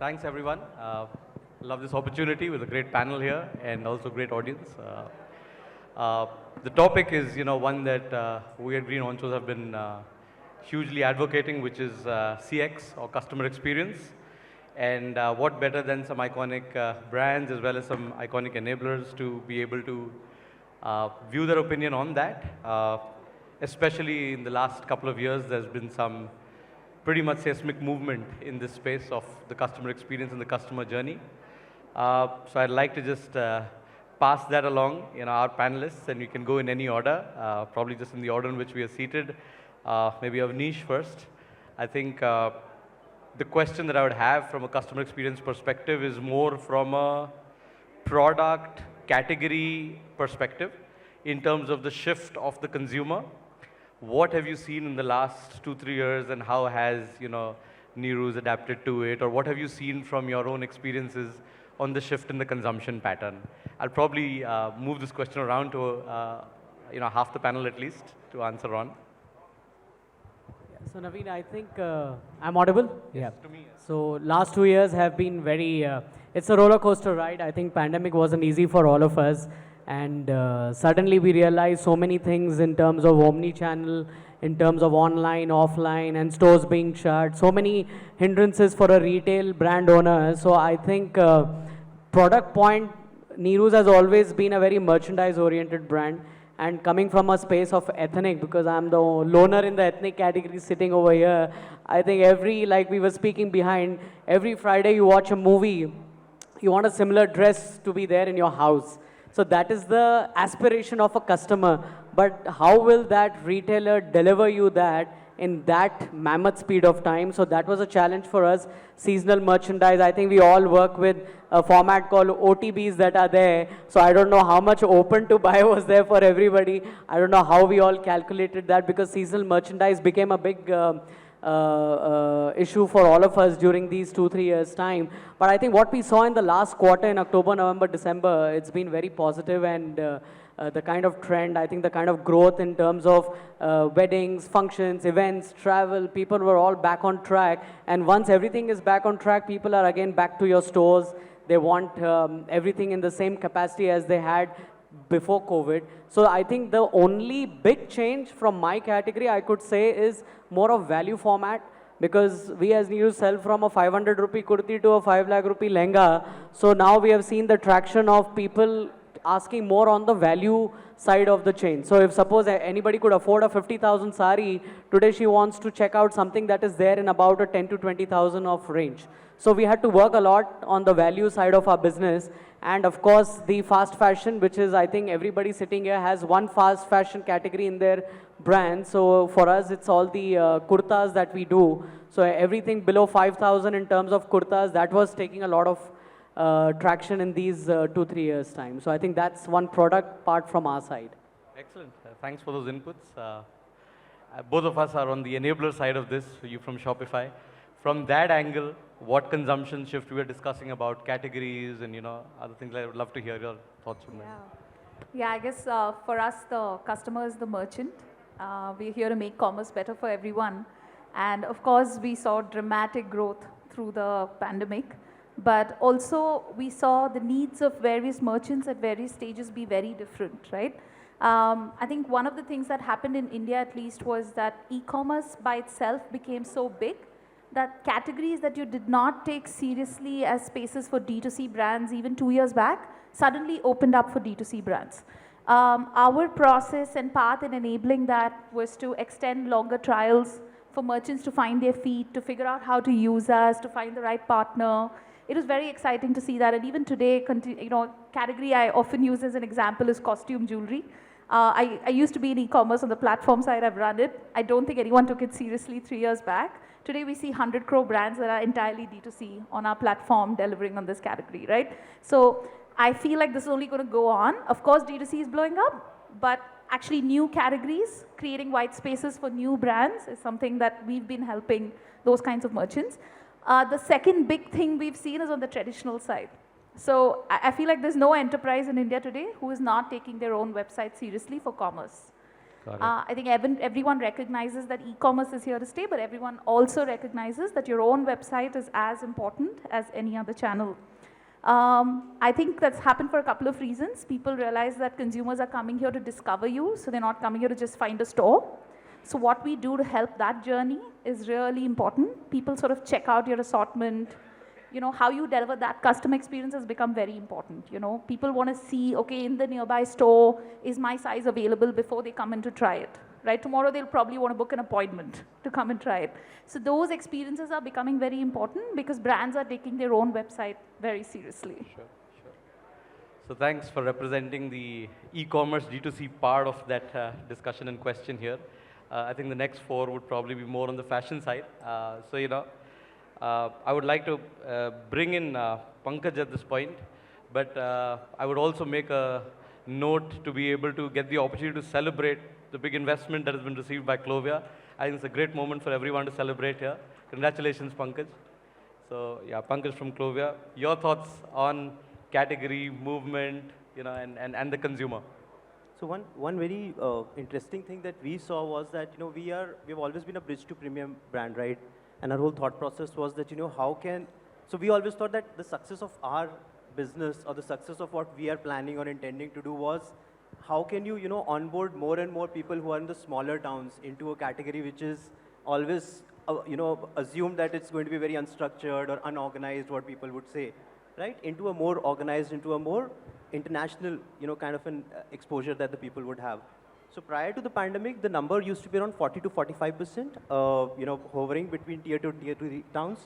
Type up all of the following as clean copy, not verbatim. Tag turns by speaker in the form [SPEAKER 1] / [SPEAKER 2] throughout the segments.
[SPEAKER 1] Thanks, everyone. Love this opportunity with a great panel here and also great audience. The topic is, one that we at GreenHonchos have been hugely advocating, which is CX or customer experience. And what better than some iconic brands as well as some iconic enablers to be able to view their opinion on that. Especially in the last couple of years, there's been some pretty much seismic movement in this space of the customer experience and the customer journey. So I'd like to just pass that along, our panelists, and you can go in any order, probably just in the order in which we are seated. Maybe Avnish first. I think the question that I would have from a customer experience perspective is more from a product category perspective in terms of the shift of the consumer. What have you seen in the last 2-3 years, and how has Neerus adapted to it, or what have you seen from your own experiences on the shift in the consumption pattern? I'll probably move this question around to half the panel at least to answer on.
[SPEAKER 2] So Naveen, I think I'm audible?
[SPEAKER 1] Yes, to me, yes.
[SPEAKER 2] So last 2 years have been very, it's a roller coaster ride. I think pandemic wasn't easy for all of us. And suddenly we realized so many things in terms of omnichannel, in terms of online, offline, and stores being shut. So many hindrances for a retail brand owner. So I think product point, Neerus has always been a very merchandise-oriented brand. And coming from a space of ethnic, because I'm the loner in the ethnic category sitting over here, I think like we were speaking behind, every Friday you watch a movie, you want a similar dress to be there in your house. So that is the aspiration of a customer. But how will that retailer deliver you that in that mammoth speed of time? So that was a challenge for us. Seasonal merchandise, I think we all work with a format called OTBs that are there. So I don't know how much open to buy was there for everybody. I don't know how we all calculated that, because seasonal merchandise became a big issue for all of us during these 2-3 years time. But I think what we saw in the last quarter in October, November, December, it's been very positive, and the kind of trend, I think the kind of growth in terms of weddings, functions, events, travel, people were all back on track. And once everything is back on track, people are again back to your stores. They want everything in the same capacity as they had before COVID. So I think the only big change from my category, I could say, is more of value format, because we as Neerus sell from a 500 rupee kurti to a 5 lakh rupee lehenga. So now we have seen the traction of people asking more on the value side of the chain. So if suppose anybody could afford a 50,000 sari, today she wants to check out something that is there in about a 10 to 20,000 of range. So we had to work a lot on the value side of our business. And of course, the fast fashion, which is, I think everybody sitting here has one fast fashion category in their brand. So for us, it's all the kurtas that we do. So everything below 5,000 in terms of kurtas, that was taking a lot of traction in these 2-3 years time. So I think that's one product part from our side.
[SPEAKER 1] Excellent. Thanks for those inputs. Both of us are on the enabler side of this, you from Shopify. From that angle, what consumption shift we were discussing about categories and other things, I would love to hear your thoughts on that.
[SPEAKER 3] Yeah, I guess for us, the customer is the merchant. We're here to make commerce better for everyone. And of course, we saw dramatic growth through the pandemic. But also, we saw the needs of various merchants at various stages be very different, right? I think one of the things that happened in India, at least, was that e-commerce by itself became so big that categories that you did not take seriously as spaces for D2C brands even 2 years back suddenly opened up for D2C brands. Our process and path in enabling that was to extend longer trials for merchants to find their feet, to figure out how to use us, to find the right partner. It was very exciting to see that. And even today, category I often use as an example is costume jewelry. I used to be in e-commerce on the platform side. I've run it. I don't think anyone took it seriously 3 years back. Today, we see 100 crore brands that are entirely D2C on our platform delivering on this category, right? So I feel like this is only going to go on. Of course, D2C is blowing up, but actually new categories, creating white spaces for new brands is something that we've been helping those kinds of merchants. The second big thing we've seen is on the traditional side. So I feel like there's no enterprise in India today who is not taking their own website seriously for commerce.
[SPEAKER 1] Got it.
[SPEAKER 3] I think everyone recognizes that e-commerce is here to stay, but everyone also recognizes that your own website is as important as any other channel. I think that's happened for a couple of reasons. People realize that consumers are coming here to discover you, so they're not coming here to just find a store. So what we do to help that journey is really important. People sort of check out your assortment. You know, how you deliver that customer experience has become very important. You know, people want to see, okay, in the nearby store, is my size available before they come in to try it, right? Tomorrow they'll probably want to book an appointment to come and try it. So those experiences are becoming very important because brands are taking their own website very seriously.
[SPEAKER 1] Sure, sure. So thanks for representing the e-commerce D2C part of that discussion and question here. I think the next 4 would probably be more on the fashion side. So, you know, I would like to bring in Pankaj at this point, but I would also make a note to be able to get the opportunity to celebrate the big investment that has been received by Clovia. I think it's a great moment for everyone to celebrate here. Congratulations, Pankaj. So, yeah, Pankaj from Clovia. Your thoughts on category, movement, you know, and the consumer?
[SPEAKER 4] So one very interesting thing that we saw was that, you know, we've always been a bridge to premium brand, right? And our whole thought process was that, you know, so we always thought that the success of our business or the success of what we are planning or intending to do was, how can you, you know, onboard more and more people who are in the smaller towns into a category which is always, you know, assumed that it's going to be very unstructured or unorganized, what people would say, right? Into a more organized, into a more international, you know, kind of an exposure that the people would have. So prior to the pandemic, the number used to be around 40 to 45%, you know, hovering between tier 2 and tier 3 towns.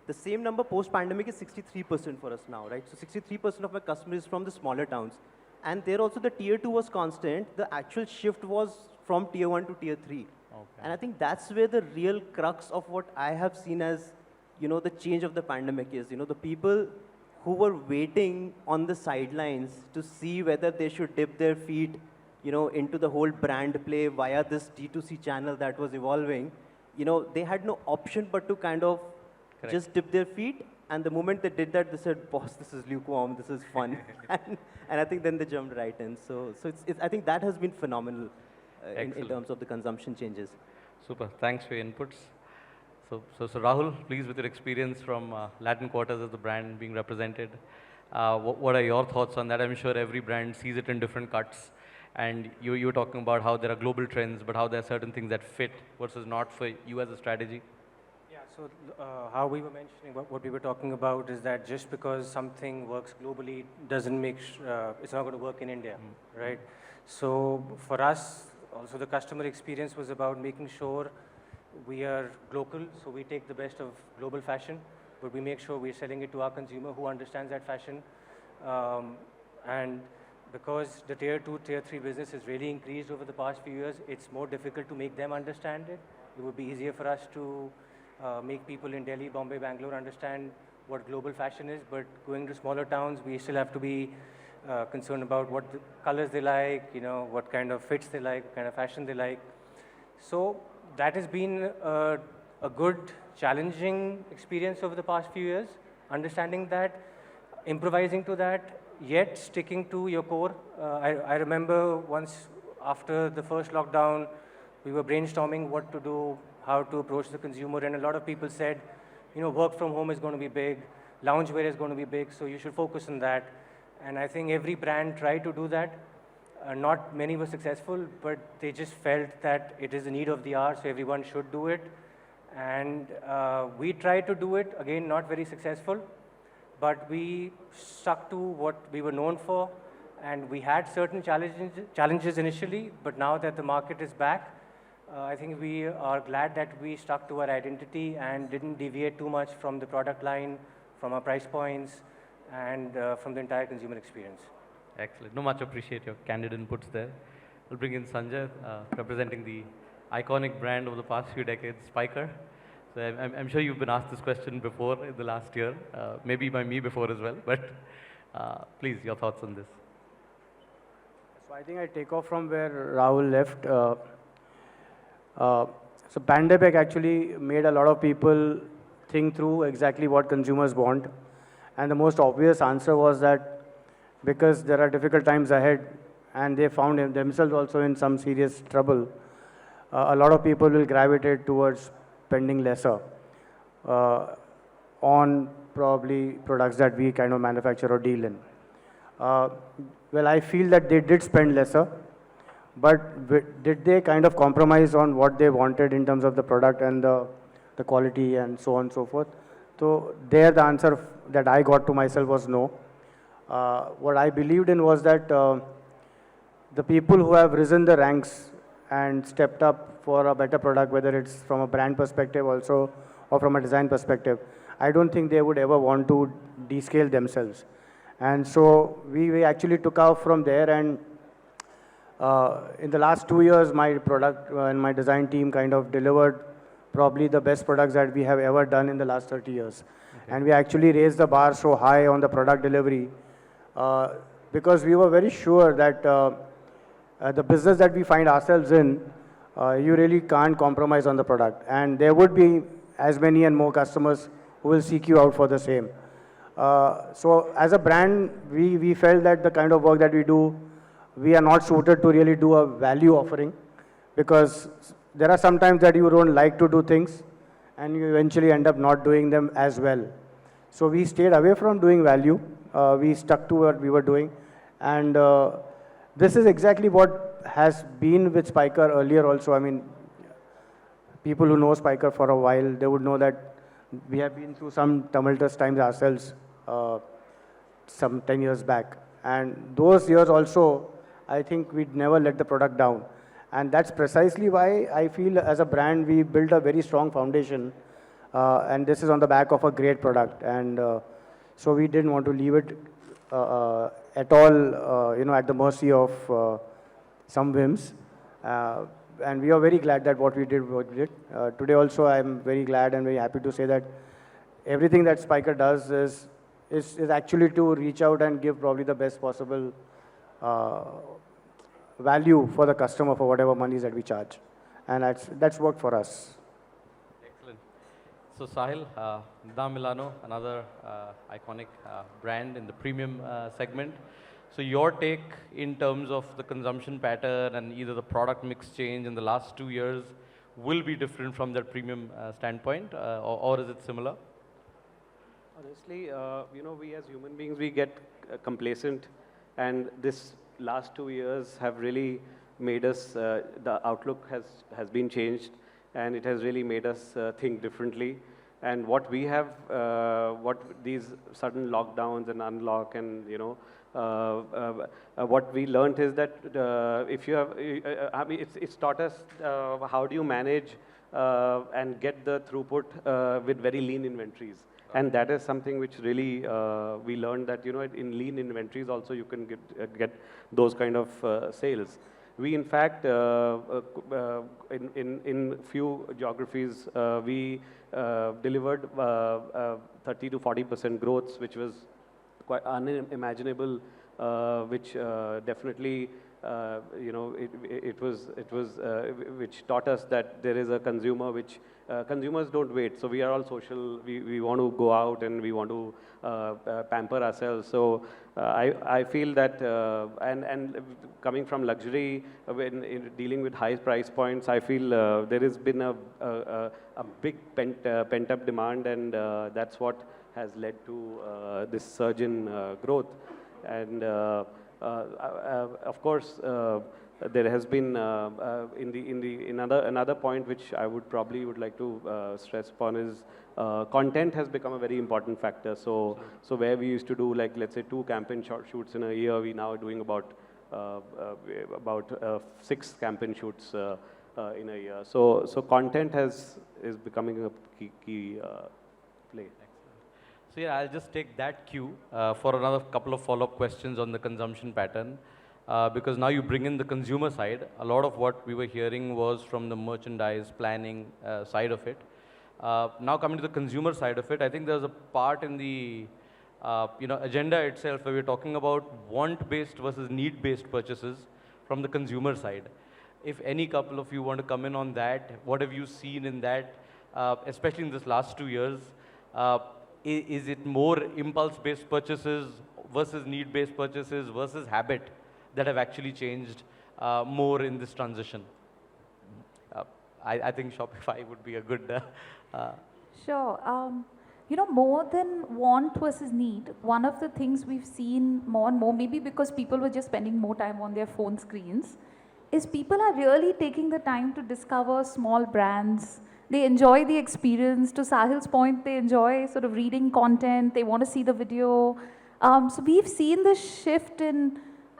[SPEAKER 4] The same number post-pandemic is 63% for us now, right? So 63% of my customers is from the smaller towns. And there also the tier 2 was constant. The actual shift was from tier 1 to tier 3.
[SPEAKER 1] Okay.
[SPEAKER 4] And I think that's where the real crux of what I have seen as, you know, the change of the pandemic is. You know, the people who were waiting on the sidelines to see whether they should dip their feet, you know, into the whole brand play via this D2C channel that was evolving, you know, they had no option but to kind of
[SPEAKER 1] Correct.
[SPEAKER 4] just dip their feet. And the moment they did that, they said, boss, this is lukewarm, this is fun. and I think then they jumped right in. So I think that has been phenomenal in terms of the consumption changes.
[SPEAKER 1] Super. Thanks for your inputs. So Rahul, please, with your experience from Latin quarters as the brand being represented, what are your thoughts on that? I'm sure every brand sees it in different cuts. And you were talking about how there are global trends, but how there are certain things that fit versus not for you as a strategy.
[SPEAKER 5] Yeah, so how we were mentioning, what we were talking about is that just because something works globally doesn't make, it's not going to work in India, right? So for us, also the customer experience was about making sure we are local, so we take the best of global fashion, but we make sure we're selling it to our consumer who understands that fashion. And because the tier 2, tier 3 business has really increased over the past few years, it's more difficult to make them understand it. It would be easier for us to make people in Delhi, Bombay, Bangalore understand what global fashion is, but going to smaller towns, we still have to be concerned about what the colors they like, you know, what kind of fits they like, what kind of fashion they like. So that has been a good, challenging experience over the past few years, understanding that, improvising to that, yet sticking to your core. I remember once after the first lockdown, we were brainstorming what to do, how to approach the consumer, and a lot of people said, you know, work from home is going to be big, loungewear is going to be big, so you should focus on that. And I think every brand tried to do that. Not many were successful, but they just felt that it is the need of the hour, so everyone should do it. And we tried to do it, again, not very successful, but we stuck to what we were known for, and we had certain challenges initially, but now that the market is back, I think we are glad that we stuck to our identity and didn't deviate too much from the product line, from our price points, and from the entire consumer experience.
[SPEAKER 1] Excellent. No, much appreciate your candid inputs there. We'll bring in Sanjay, representing the iconic brand over the past few decades, Spykar. So I'm sure you've been asked this question before in the last year, maybe by me before as well, but please, your thoughts on this.
[SPEAKER 6] So I think I take off from where Rahul left. So pandemic actually made a lot of people think through exactly what consumers want. And the most obvious answer was that because there are difficult times ahead, and they found themselves also in some serious trouble, a lot of people will gravitate towards spending lesser on probably products that we kind of manufacture or deal in. Well, I feel that they did spend lesser, but did they kind of compromise on what they wanted in terms of the product and the quality and so on and so forth? So there the answer that I got to myself was no. What I believed in was that the people who have risen the ranks and stepped up for a better product, whether it's from a brand perspective also or from a design perspective, I don't think they would ever want to descale themselves. And so we actually took off from there, and in the last 2 years, my product and my design team kind of delivered probably the best products that we have ever done in the last 30 years. Okay. And we actually raised the bar so high on the product delivery because we were very sure that the business that we find ourselves in, you really can't compromise on the product. And there would be as many and more customers who will seek you out for the same. So as a brand, we felt that the kind of work that we do, we are not suited to really do a value offering, because there are some times that you don't like to do things and you eventually end up not doing them as well. So we stayed away from doing value. We stuck to what we were doing. And this is exactly what has been with Spykar earlier also. I mean, people who know Spykar for a while, they would know that we have been through some tumultuous times ourselves some 10 years back. And those years also, I think we'd never let the product down. And that's precisely why I feel as a brand, we built a very strong foundation. And this is on the back of a great product. And so we didn't want to leave it at all, at the mercy of some whims. And we are very glad that what we did. Today also, I'm very glad and very happy to say that everything that Spykar does is actually to reach out and give probably the best possible value for the customer for whatever monies that we charge. And that's worked for us.
[SPEAKER 1] Excellent. So Sahil, Milano, another iconic brand in the premium segment. So your take in terms of the consumption pattern and either the product mix change in the last 2 years will be different from that premium standpoint, or is it similar?
[SPEAKER 7] Honestly, we as human beings, we get complacent, and this last 2 years have really made us, the outlook has been changed, and it has really made us think differently. And what we have, what these sudden lockdowns and unlock and, what we learned is that if you have, it's taught us how do you manage and get the throughput with very lean inventories. And that is something which really we learned that, in lean inventories also you can get those kind of sales. We, in fact, in few geographies, we delivered 30 to 40% growth, which was quite unimaginable, which definitely, it was which taught us that there is a consumer which consumers don't wait. So we are all social. We want to go out and we want to pamper ourselves. So I feel that, and coming from luxury, in dealing with high price points, I feel there has been a big pent-up demand, and that's what has led to this surge in growth. And of course, there has been another point which I would like to stress upon is content has become a very important factor. So where we used to do, like, let's say 2 campaign shoots in a year, we now are doing about 6 campaign shoots in a year. So content is becoming a key play.
[SPEAKER 1] So yeah, I'll just take that cue for another couple of follow-up questions on the consumption pattern. Because now you bring in the consumer side. A lot of what we were hearing was from the merchandise planning side of it. Now coming to the consumer side of it, I think there's a part in the agenda itself where we're talking about want-based versus need-based purchases from the consumer side. If any couple of you want to come in on that, what have you seen in that, especially in this last 2 years? Is it more impulse-based purchases versus need-based purchases versus habit? that have actually changed more in this transition? I think Shopify would be a good.
[SPEAKER 3] Sure. You know, more than want versus need, one of the things we've seen more and more, maybe because people were just spending more time on their phone screens, is people are really taking the time to discover small brands. They enjoy the experience. To Sahil's point, they enjoy sort of reading content. They want to see the video. So we've seen this shift in,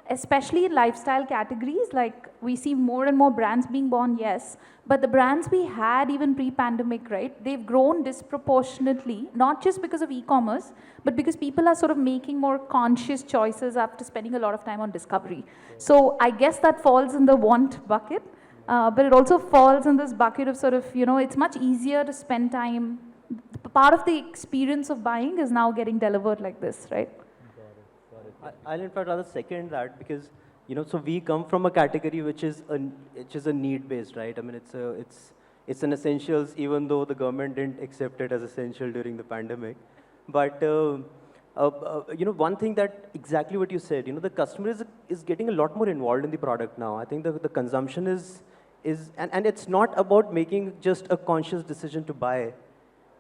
[SPEAKER 3] especially in lifestyle categories, like we see more and more brands being born, yes, but the brands we had even pre-pandemic, right, they've grown disproportionately, not just because of e-commerce, but because people are sort of making more conscious choices after spending a lot of time on discovery. So I guess that falls in the want bucket, but it also falls in this bucket of sort of, you know, it's much easier to spend time. Part of the experience of buying is now getting delivered like this, right?
[SPEAKER 4] I'll in fact rather second that, because you know, so we come from a category which is a need based, right? I mean, it's an essentials, even though the government didn't accept it as essential during the pandemic. But you know, one thing that exactly what you said, you know, the customer is getting a lot more involved in the product now. I think the consumption is and it's not about making just a conscious decision to buy.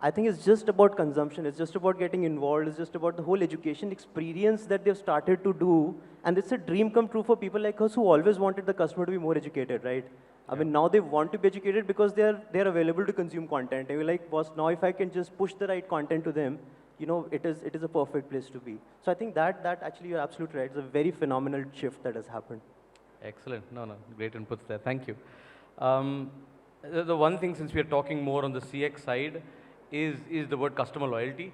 [SPEAKER 4] I think it's just about consumption. It's just about getting involved. It's just about the whole education experience that they've started to do. And it's a dream come true for people like us who always wanted the customer to be more educated, right? I mean, now they want to be educated because they're available to consume content. And we're like, boss, now if I can just push the right content to them, you know, it is a perfect place to be. So I think that actually you're absolutely right. It's a very phenomenal shift that has happened.
[SPEAKER 1] Excellent. No, great inputs there. Thank you. The one thing, since we are talking more on the CX side, is the word customer loyalty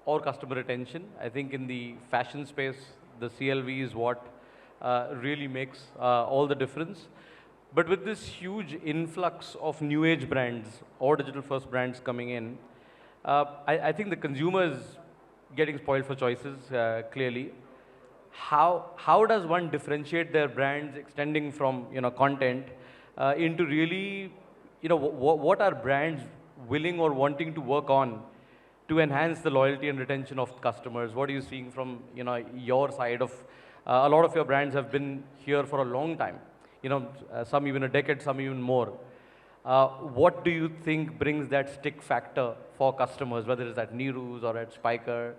[SPEAKER 1] or customer retention. I think in the fashion space, the CLV is what really makes all the difference. But with this huge influx of new age brands or digital first brands coming in, I think the consumer is getting spoiled for choices, clearly. How does one differentiate their brands, extending from, you know, content into really, you know, what are brands willing or wanting to work on to enhance the loyalty and retention of customers? What are you seeing from, you know, your side of, a lot of your brands have been here for a long time, you know, some even a decade, some even more. What do you think brings that stick factor for customers, whether it's at Neerus or at Spykar?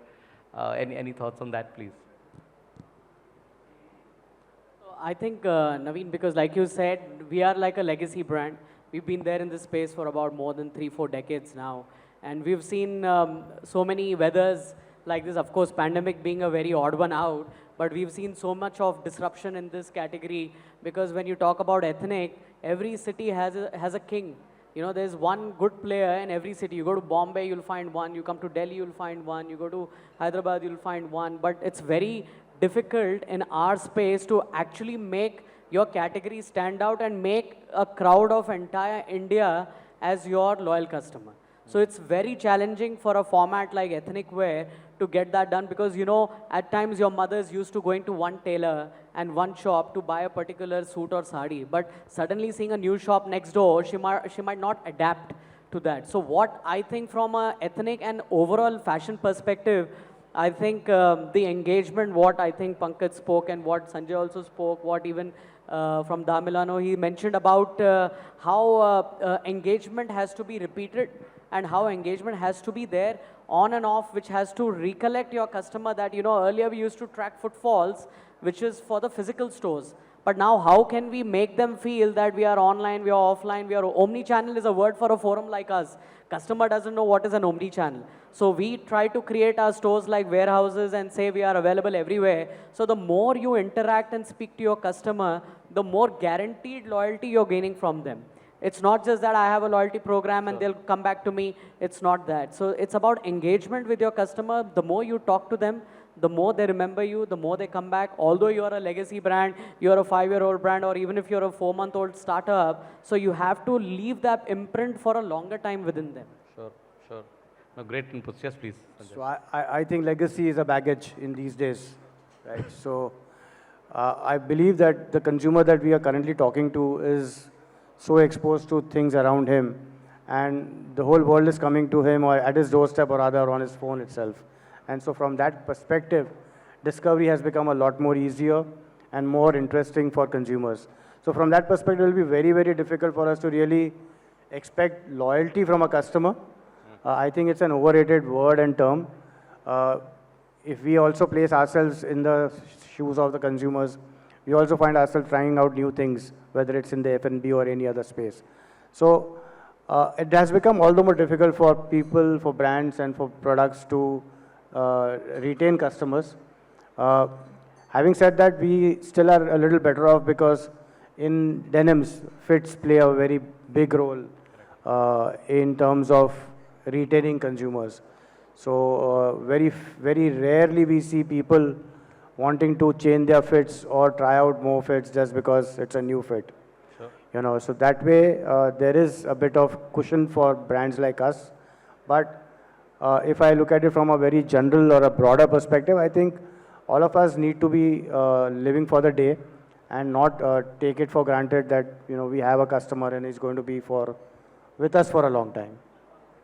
[SPEAKER 1] Any thoughts on that, please?
[SPEAKER 2] I think, Naveen, because like you said, we are like a legacy brand. We've been there in this space for about more than 3-4 decades now. And we've seen so many weathers like this, of course, pandemic being a very odd one out, but we've seen so much of disruption in this category, because when you talk about ethnic, every city has a king. You know, there's one good player in every city. You go to Bombay, you'll find one. You come to Delhi, you'll find one. You go to Hyderabad, you'll find one. But it's very difficult in our space to actually make your category stand out and make a crowd of entire India as your loyal customer. So it's very challenging for a format like ethnic wear to get that done, because, you know, at times your mothers used to going to one tailor and one shop to buy a particular suit or sari, but suddenly seeing a new shop next door, she might not adapt to that. So what I think from a ethnic and overall fashion perspective, I think the engagement, what I think Pankaj spoke and what Sanjay also spoke, what even from Milano, he mentioned about how engagement has to be repeated and how engagement has to be there on and off, which has to recollect your customer that, you know, earlier we used to track footfalls, which is for the physical stores. But now how can we make them feel that we are online, we are offline, we are omnichannel is a word for a forum like us. Customer doesn't know what is an omnichannel. So we try to create our stores like warehouses and say we are available everywhere. So the more you interact and speak to your customer, the more guaranteed loyalty you're gaining from them. It's not just that I have a loyalty program and they'll come back to me. It's not that. So it's about engagement with your customer. The more you talk to them, the more they remember you, the more they come back. Although you're a legacy brand, you're a 5-year-old brand, or even if you're a 4-month-old startup, so you have to leave that imprint for a longer time within them.
[SPEAKER 1] Sure. No, great inputs. Yes, please. Sanjay.
[SPEAKER 6] So I think legacy is a baggage in these days, right? So I believe that the consumer that we are currently talking to is so exposed to things around him, and the whole world is coming to him or at his doorstep or rather on his phone itself. And so from that perspective, discovery has become a lot more easier. and more interesting for consumers. So from that perspective, it will be very, very difficult for us to really expect loyalty from a customer. I think it's an overrated word and term. If we also place ourselves in the shoes of the consumers, we also find ourselves trying out new things, whether it's in the F&B or any other space. So it has become all the more difficult for people, for brands, and for products to retain customers. Having said that, we still are a little better off because in denims, fits play a very big role in terms of retaining consumers. So very rarely we see people wanting to change their fits or try out more fits just because it's a new fit.
[SPEAKER 1] Sure.
[SPEAKER 6] You know, so that way there is a bit of cushion for brands like us. But if I look at it from a very general or a broader perspective, I think all of us need to be living for the day and not take it for granted that, you know, we have a customer and he's going to be with us for a long time.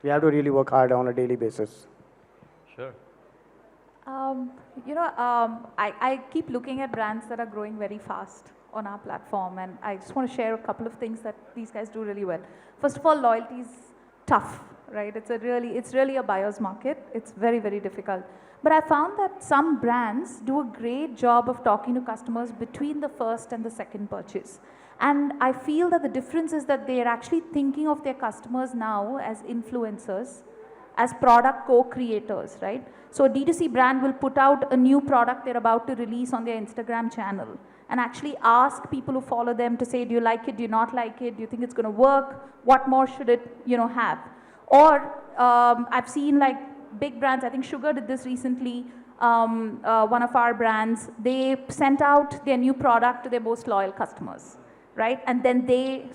[SPEAKER 6] We have to really work hard on a daily basis.
[SPEAKER 1] Sure.
[SPEAKER 3] I keep looking at brands that are growing very fast on our platform, and I just want to share a couple of things that these guys do really well. First of all, loyalty is tough, right? It's really a buyer's market. It's very, very difficult. But I found that some brands do a great job of talking to customers between the first and the second purchase. And I feel that the difference is that they are actually thinking of their customers now as influencers, as product co-creators, right? So a D2C brand will put out a new product they're about to release on their Instagram channel and actually ask people who follow them to say, do you like it, do you not like it, do you think it's going to work, what more should it, have? Or I've seen like big brands, I think Sugar did this recently, one of our brands, they sent out their new product to their most loyal customers, right? And then they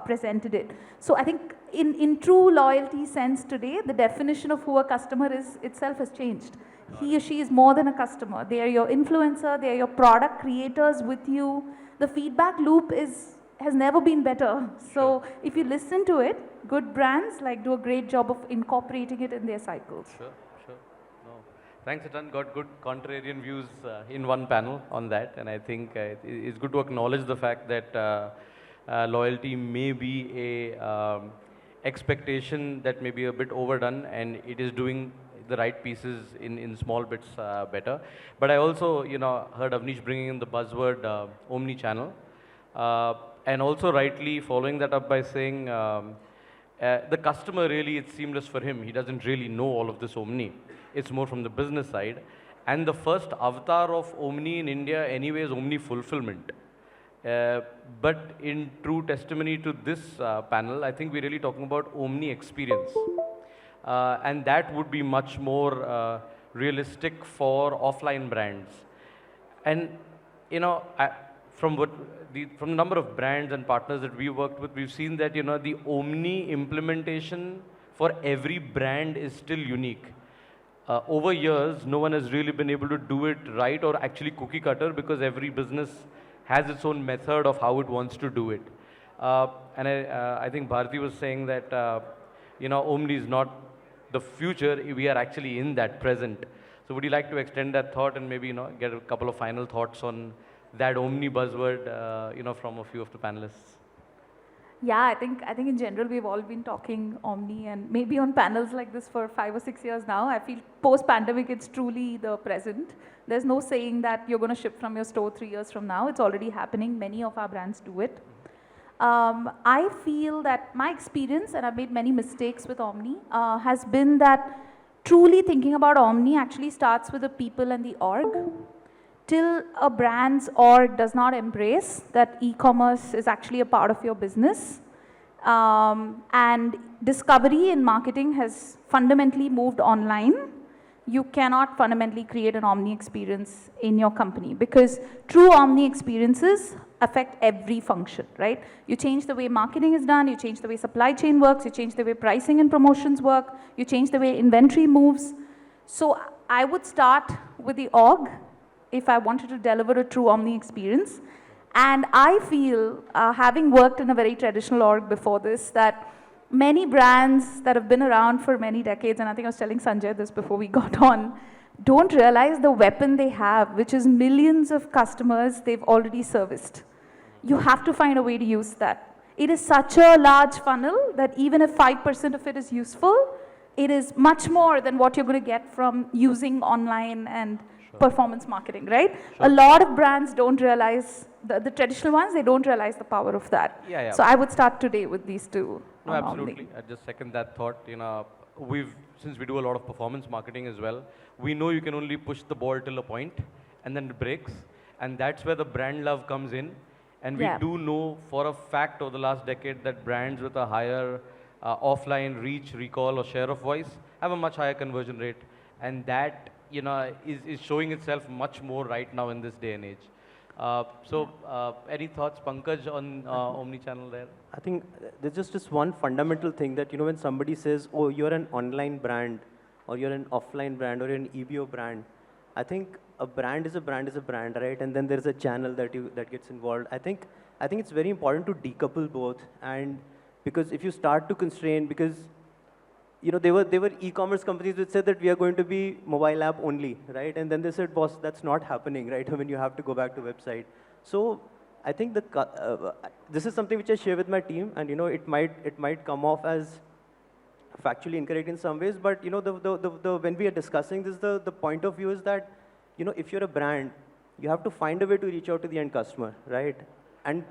[SPEAKER 3] presented it. So I think in true loyalty sense today, the definition of who a customer is itself has changed. He or she is more than a customer. They are your influencer, they are your product creators with you. The feedback loop has never been better. So if you listen to it, good brands do a great job of incorporating it in their cycles.
[SPEAKER 1] Sure. No. Thanks a ton. Got good contrarian views in one panel on that, and I think it's good to acknowledge the fact that loyalty may be a expectation that may be a bit overdone, and it is doing the right pieces in small bits better. But I also, heard Avnish bringing in the buzzword Omnichannel, and also rightly following that up by saying the customer really, it's seamless for him. He doesn't really know all of this Omni. It's more from the business side. And the first avatar of Omni in India anyway is Omni fulfillment. But in true testimony to this panel, I think we're really talking about Omni experience. And that would be much more realistic for offline brands. And, from the number of brands and partners that we worked with, we've seen that, the Omni implementation for every brand is still unique. Over years, no one has really been able to do it right or actually cookie cutter, because every business has its own method of how it wants to do it. And I think Bharati was saying that, Omni is not the future, we are actually in that present. So would you like to extend that thought and maybe, get a couple of final thoughts on that Omni buzzword, from a few of the panelists?
[SPEAKER 3] Yeah, I think in general we've all been talking Omni, and maybe on panels like this for 5 or 6 years now. I feel post-pandemic it's truly the present. There's no saying that you're going to ship from your store 3 years from now. It's already happening. Many of our brands do it. I feel that my experience, and I've made many mistakes with Omni, has been that truly thinking about Omni actually starts with the people and the org. Till a brand's org does not embrace that e-commerce is actually a part of your business, and discovery in marketing has fundamentally moved online, you cannot fundamentally create an Omni experience in your company, because true Omni experiences affect every function, right? You change the way marketing is done, you change the way supply chain works, you change the way pricing and promotions work, you change the way inventory moves. So I would start with the org if I wanted to deliver a true Omni experience. And I feel, having worked in a very traditional org before this, that many brands that have been around for many decades, and I think I was telling Sanjay this before we got on, don't realize the weapon they have, which is millions of customers they've already serviced. You have to find a way to use that. It is such a large funnel that even if 5% of it is useful, it is much more than what you're going to get from using online and performance marketing, right? A lot of brands don't realize, the traditional ones, they don't realize the power of that.
[SPEAKER 1] Yeah.
[SPEAKER 3] So I would start today with these two.
[SPEAKER 1] No, absolutely. I just second that thought. Since we do a lot of performance marketing as well, we know you can only push the ball till a point and then it breaks. And that's where the brand love comes in. And we do know for a fact over the last decade that brands with a higher offline reach, recall, or share of voice have a much higher conversion rate. And that, is showing itself much more right now in this day and age. Any thoughts, Pankaj, on Omnichannel there?
[SPEAKER 4] I think there's just this one fundamental thing that, when somebody says, oh, you're an online brand, or you're an offline brand, or you're an EBO brand, I think a brand is a brand is a brand, right? And then there's a channel that gets involved. I think it's very important to decouple both. And because if you start to constrain, because there were e-commerce companies which said that we are going to be mobile app only, right? And then they said, boss, that's not happening, right? When you have to go back to website. So I think this is something which I share with my team, and it might come off as factually incorrect in some ways, but when we are discussing this, the point of view is that if you're a brand, you have to find a way to reach out to the end customer, right? And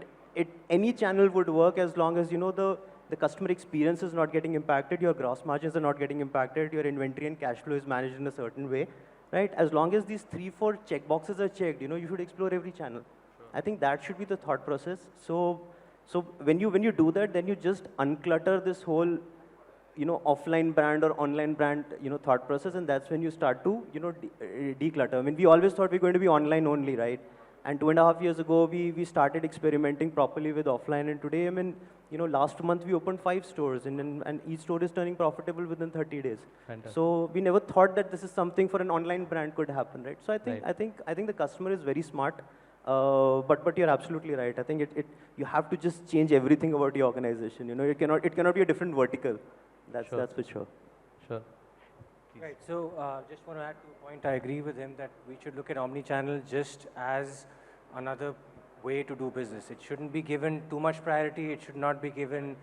[SPEAKER 4] any channel would work as long as the customer experience is not getting impacted, your gross margins are not getting impacted, your inventory and cash flow is managed in a certain way, right? As long as these 3-4 check boxes are checked, you should explore every channel. Sure. I think that should be the thought process. So when you do that, then you just unclutter this whole offline brand or online brand, thought process, and that's when you start to, declutter. I mean, we always thought we're going to be online only, right? And 2.5 years ago, we started experimenting properly with offline, and today, I mean, last month we opened 5 stores, and each store is turning profitable within 30 days. Fantastic. So we never thought that this is something for an online brand could happen, right? So I think the customer is very smart, but you're absolutely right. I think you have to just change everything about the organization. It cannot be a different vertical. That's for sure.
[SPEAKER 5] Sure. Right. So just want to add to a point. I agree with him that we should look at omnichannel just as another way to do business. It shouldn't be given too much priority. It should not be given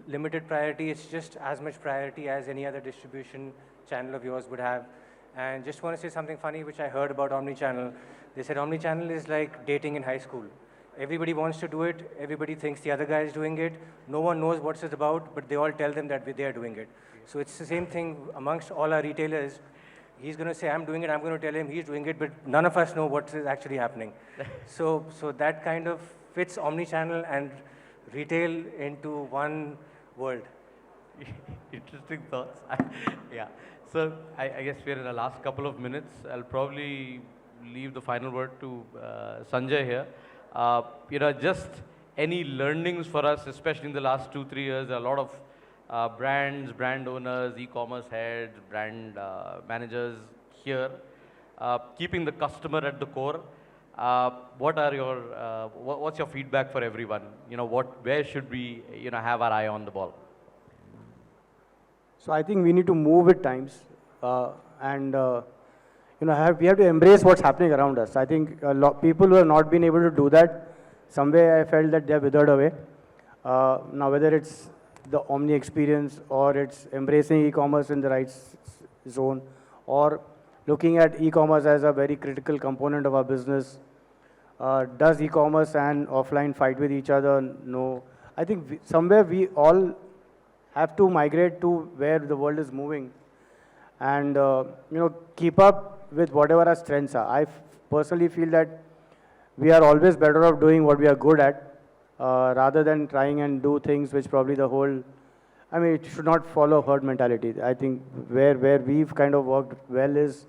[SPEAKER 5] limited priority. It's just as much priority as any other distribution channel of yours would have. And just want to say something funny which I heard about omnichannel. They said omnichannel is like dating in high school. Everybody wants to do it. Everybody thinks the other guy is doing it. No one knows what it's about, but they all tell them that they are doing it. So it's the same thing amongst all our retailers. He's going to say, I'm doing it. I'm going to tell him he's doing it, but none of us know what is actually happening. So that kind of fits omnichannel and retail into one world.
[SPEAKER 1] Interesting thoughts. Yeah. So I guess we're in the last couple of minutes. I'll probably leave the final word to Sanjay here. Just any learnings for us, especially in the last 2-3 years. There are a lot of brands, brand owners, e-commerce heads, brand managers here, keeping the customer at the core. What's your feedback for everyone? Where should we, have our eye on the ball?
[SPEAKER 6] So I think we need to move with times, and we have to embrace what's happening around us. I think people who have not been able to do that, somewhere I felt that they're withered away. Now, whether it's the omni experience, or it's embracing e-commerce in the right zone, or looking at e-commerce as a very critical component of our business. Does e-commerce and offline fight with each other? No. I think somewhere we all have to migrate to where the world is moving, and keep up with whatever our strengths are. I personally feel that we are always better off doing what we are good at, rather than trying and do things which probably it should not follow herd mentality. I think where we've kind of worked well is,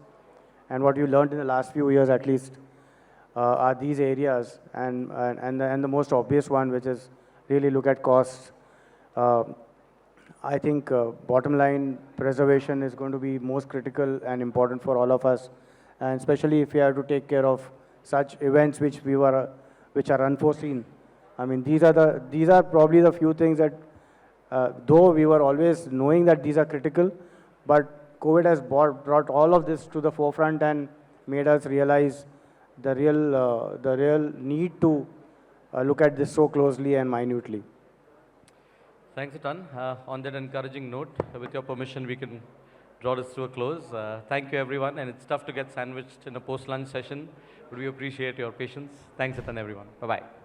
[SPEAKER 6] and what you learned in the last few years at least, are these areas, and the most obvious one, which is really look at costs. I think bottom line preservation is going to be most critical and important for all of us, and especially if we have to take care of such events which are unforeseen. I mean, these are probably the few things that, though we were always knowing that these are critical, but COVID has brought all of this to the forefront and made us realize the real need to look at this so closely and minutely.
[SPEAKER 1] Thanks a ton. On that encouraging note, with your permission, we can draw this to a close. Thank you, everyone. And it's tough to get sandwiched in a post-lunch session, but we appreciate your patience. Thanks a ton, everyone. Bye-bye.